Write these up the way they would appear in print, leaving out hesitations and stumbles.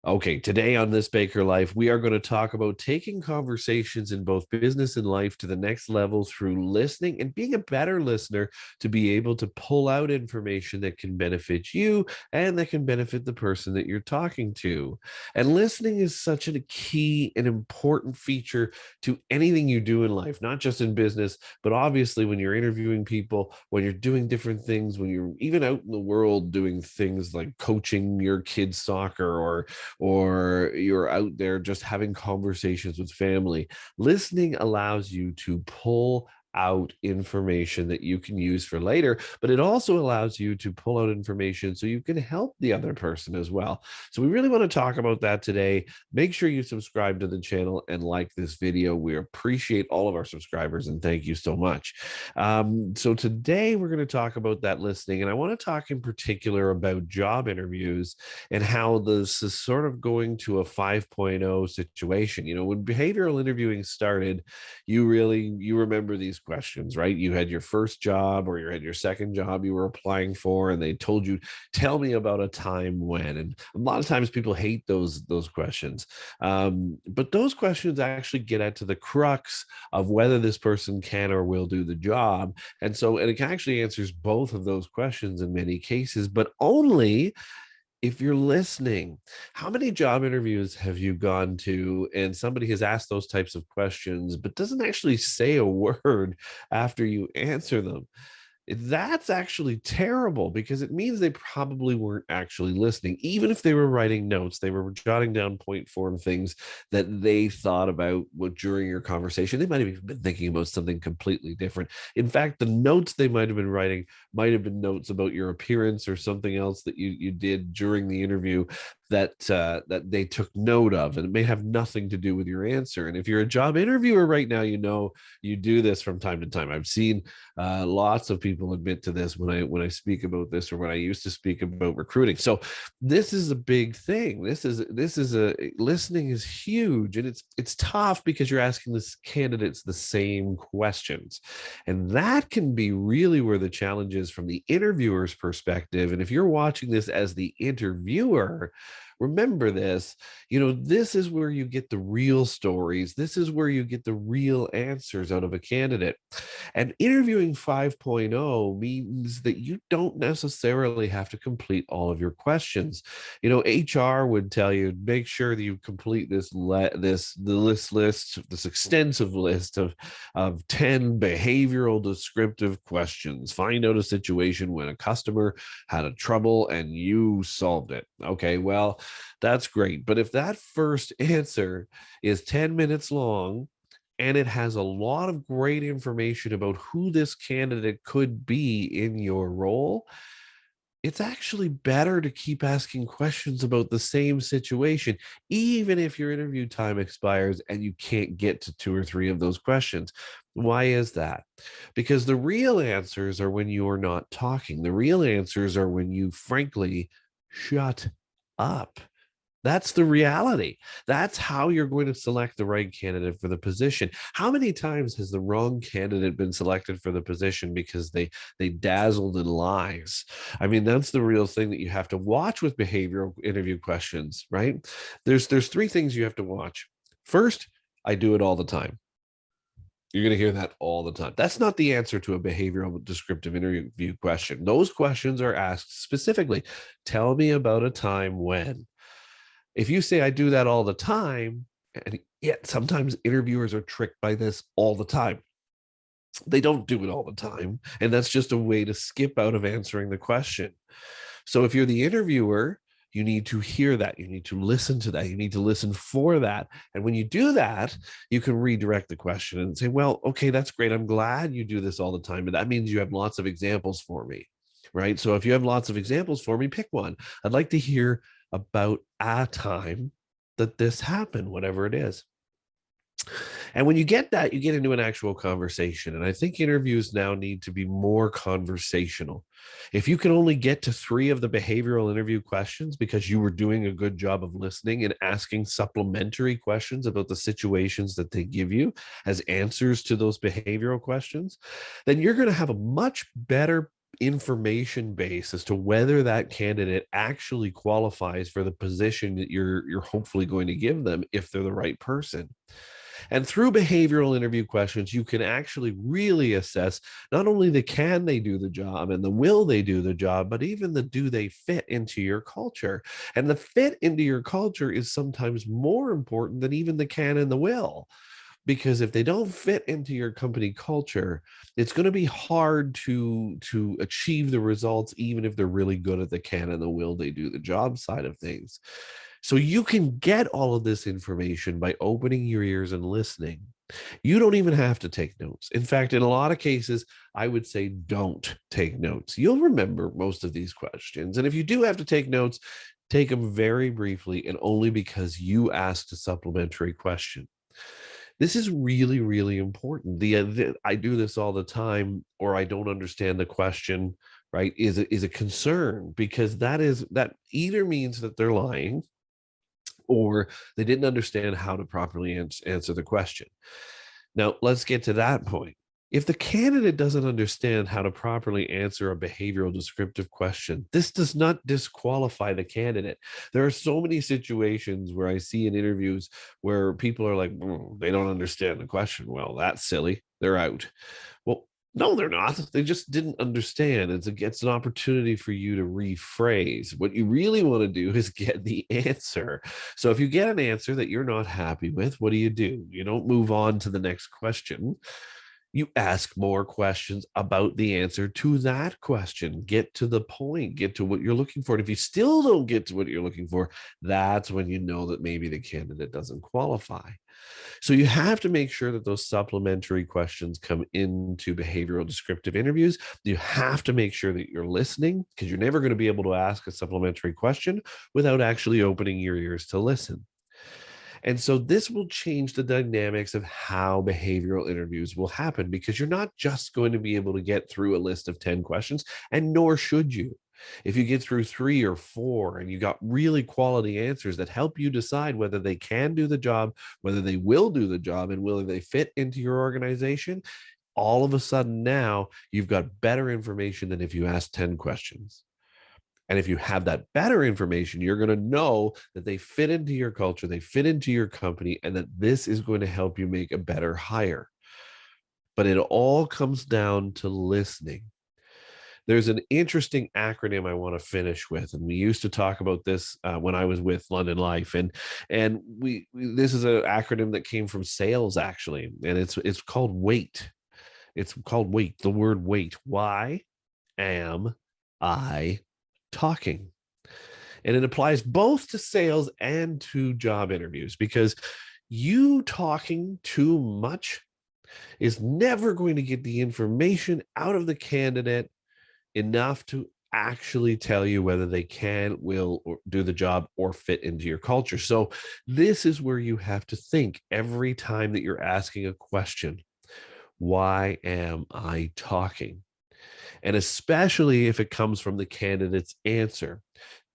Okay, today on This Baker Life, we are going to talk about taking conversations in both business and life to the next level through listening and being a better listener to be able to pull out information that can benefit you and that can benefit the person that you're talking to. And listening is such a key and important feature to anything you do in life, not just in business, but obviously when you're interviewing people, when you're doing different things, when you're even out in the world doing things like coaching your kids' soccer or you're out there just having conversations with family. Listening allows you to pull out information that you can use for later, but it also allows you to pull out information so you can help the other person as well. So we really want to talk about that today. Make sure you subscribe to the channel and like this video. We appreciate all of our subscribers and thank you so much. So today we're going to talk about that listening, and I want to talk in particular about job interviews and how this is sort of going to a 5.0 situation. You know, when behavioral interviewing started, you remember these questions, right? You had your first job or you had your second job you were applying for, and they told you, tell me about a time when. And a lot of times people hate those questions. But those questions actually get at to the crux of whether this person can or will do the job. And it actually answers both of those questions in many cases, but only if you're listening. How many job interviews have you gone to and somebody has asked those types of questions, but doesn't actually say a word after you answer them? That's actually terrible because it means they probably weren't actually listening. Even if they were writing notes, they were jotting down point form things that they thought about during your conversation. They might have even been thinking about something completely different. In fact, the notes they might have been writing might have been notes about your appearance or something else that you did during the interview that they took note of, and it may have nothing to do with your answer. And if you're a job interviewer right now, you know you do this from time to time. I've seen lots of people admit to this when I speak about this, or when I used to speak about recruiting. So this is a big thing. Listening is huge, and it's tough because you're asking the candidates the same questions, and that can be really where the challenge is from the interviewer's perspective. And if you're watching this as the interviewer, remember this. This is where you get the real stories. This is where you get the real answers out of a candidate. And interviewing 5.0 means that you don't necessarily have to complete all of your questions. HR would tell you, make sure that you complete this extensive list of 10 behavioral descriptive questions. Find out a situation when a customer had a trouble and you solved it. Okay, well, that's great. But if that first answer is 10 minutes long and it has a lot of great information about who this candidate could be in your role, it's actually better to keep asking questions about the same situation, even if your interview time expires and you can't get to two or three of those questions. Why is that? Because the real answers are when you're not talking. The real answers are when you, frankly, shut up. That's the reality. That's how you're going to select the right candidate for the position. How many times has the wrong candidate been selected for the position because they dazzled in lies? I mean, that's the real thing that you have to watch with behavioral interview questions, right? There's three things you have to watch. First, I do it all the time. You're going to hear that all the time. That's not the answer to a behavioral descriptive interview question. Those questions are asked specifically. Tell me about a time when. If you say I do that all the time, and yet sometimes interviewers are tricked by this all the time. They don't do it all the time, and that's just a way to skip out of answering the question. So if you're the interviewer, you need to hear that. You need to listen to that. You need to listen for that. And when you do that, you can redirect the question and say, well, okay, that's great. I'm glad you do this all the time. But that means you have lots of examples for me, right? So if you have lots of examples for me, pick one. I'd like to hear about a time that this happened, whatever it is. And when you get that, you get into an actual conversation. And I think interviews now need to be more conversational. If you can only get to three of the behavioral interview questions because you were doing a good job of listening and asking supplementary questions about the situations that they give you as answers to those behavioral questions, then you're going to have a much better information base as to whether that candidate actually qualifies for the position that you're hopefully going to give them if they're the right person. And through behavioral interview questions, you can actually really assess not only the can they do the job and the will they do the job, but even the do they fit into your culture. And the fit into your culture is sometimes more important than even the can and the will, because if they don't fit into your company culture, it's going to be hard to achieve the results, even if they're really good at the can and the will they do the job side of things. So you can get all of this information by opening your ears and listening. You don't even have to take notes. In fact, in a lot of cases, I would say don't take notes. You'll remember most of these questions. And if you do have to take notes, take them very briefly and only because you asked a supplementary question. This is really, really important. I do this all the time, or I don't understand the question, right? Is a concern, because that either means that they're lying or they didn't understand how to properly answer the question. Now, let's get to that point. If the candidate doesn't understand how to properly answer a behavioral descriptive question, this does not disqualify the candidate. There are so many situations where I see in interviews where people are like, they don't understand the question. Well, that's silly. They're out. Well, no, they're not. They just didn't understand. It's an opportunity for you to rephrase. What you really want to do is get the answer. So if you get an answer that you're not happy with, what do? You don't move on to the next question. You ask more questions about the answer to that question. Get to the point, get to what you're looking for. And if you still don't get to what you're looking for, that's when you know that maybe the candidate doesn't qualify. So you have to make sure that those supplementary questions come into behavioral descriptive interviews. You have to make sure that you're listening, because you're never going to be able to ask a supplementary question without actually opening your ears to listen. And so this will change the dynamics of how behavioral interviews will happen, because you're not just going to be able to get through a list of 10 questions, and nor should you. If you get through 3 or 4 and you got really quality answers that help you decide whether they can do the job, whether they will do the job, and whether they fit into your organization, all of a sudden now you've got better information than if you asked 10 questions. And if you have that better information, you're going to know that they fit into your culture, they fit into your company, and that this is going to help you make a better hire. But it all comes down to listening. There's an interesting acronym I want to finish with, and we used to talk about this when I was with London Life, and this is an acronym that came from sales actually, and it's called WAIT. It's called WAIT. The word wait. Why am I talking? And it applies both to sales and to job interviews, because you talking too much is never going to get the information out of the candidate enough to actually tell you whether they can, will, or do the job or fit into your culture. So this is where you have to think every time that you're asking a question. Why am I talking? And especially if it comes from the candidate's answer.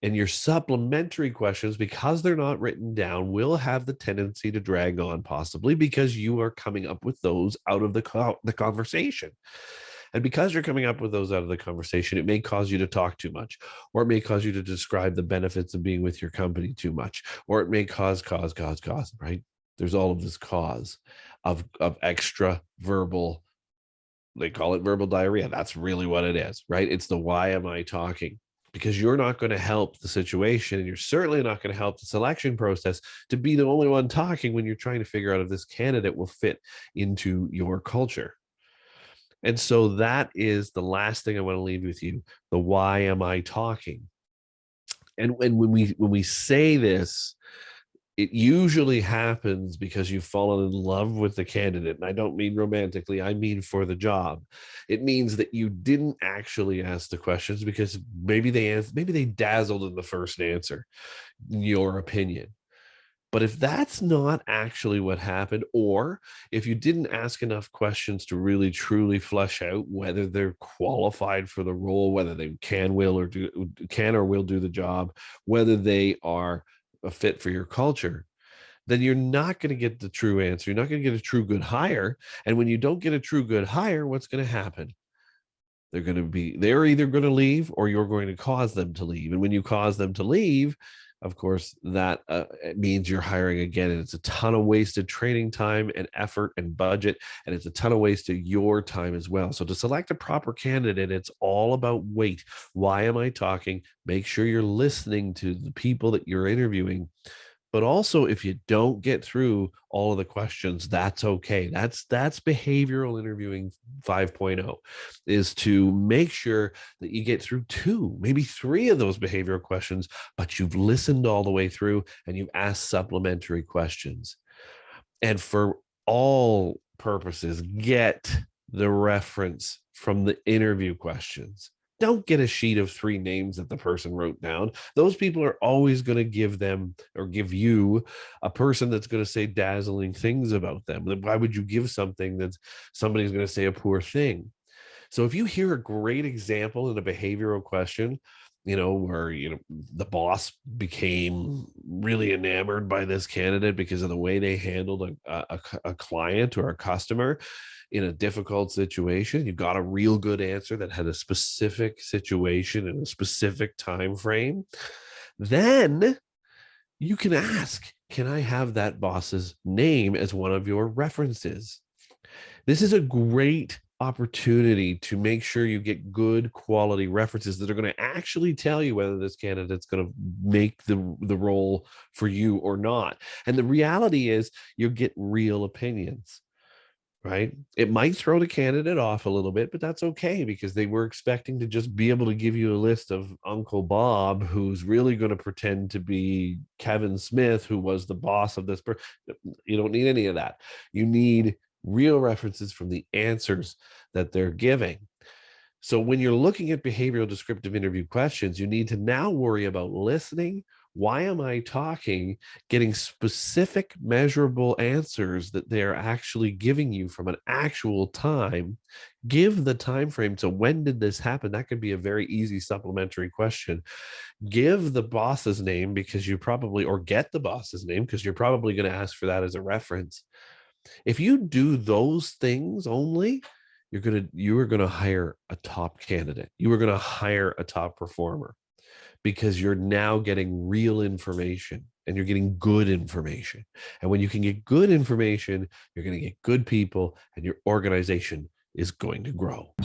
And your supplementary questions, because they're not written down, will have the tendency to drag on, possibly because you are coming up with those out of the conversation. And because you're coming up with those out of the conversation, it may cause you to talk too much, or it may cause you to describe the benefits of being with your company too much, or it may cause, right? There's all of this cause of extra verbal, they call it verbal diarrhea. That's really what it is, right? It's the why am I talking? Because you're not going to help the situation, and you're certainly not going to help the selection process to be the only one talking when you're trying to figure out if this candidate will fit into your culture. And so that is the last thing I want to leave with you, the why am I talking? And when we say this, it usually happens because you've fallen in love with the candidate. And I don't mean romantically, I mean for the job. It means that you didn't actually ask the questions because maybe they dazzled in the first answer, in your opinion. But if that's not actually what happened, or if you didn't ask enough questions to really truly flesh out whether they're qualified for the role, whether they can or will do the job, whether they are a fit for your culture, then you're not going to get the true answer. You're not going to get a true good hire. And when you don't get a true good hire, what's going to happen? They're either going to leave or you're going to cause them to leave. And when you cause them to leave, of course, that means you're hiring again. And it's a ton of wasted training time and effort and budget. And it's a ton of wasted your time as well. So to select a proper candidate, it's all about wait. Why am I talking? Make sure you're listening to the people that you're interviewing. But also, if you don't get through all of the questions, that's okay. That's behavioral interviewing 5.0, is to make sure that you get through 2, maybe 3 of those behavioral questions, but you've listened all the way through and you've asked supplementary questions. And for all purposes, get the reference from the interview questions. Don't get a sheet of 3 names that the person wrote down. Those people are always going to give them or give you a person that's going to say dazzling things about them. Why would you give something that somebody's going to say a poor thing? So if you hear a great example in a behavioral question, where, the boss became really enamored by this candidate because of the way they handled a client or a customer in a difficult situation, you got a real good answer that had a specific situation and a specific time frame, then you can ask, can I have that boss's name as one of your references? This is a great opportunity to make sure you get good quality references that are going to actually tell you whether this candidate's going to make the role for you or not. And the reality is you get real opinions, right? It might throw the candidate off a little bit, but that's okay, because they were expecting to just be able to give you a list of Uncle Bob, who's really going to pretend to be Kevin Smith, who was the boss of this person. You don't need any of that. You need real references from the answers that they're giving. So when you're looking at behavioral descriptive interview questions, you need to now worry about listening. Why am I talking? Getting specific, measurable answers that they're actually giving you from an actual time. Give the time frame. So when did this happen? That could be a very easy supplementary question. Give the boss's name, because you probably, or get the boss's name, because you're probably going to ask for that as a reference. If you do those things only, you are going to hire a top candidate. You are going to hire a top performer, because you're now getting real information and you're getting good information. And when you can get good information, you're going to get good people and your organization is going to grow.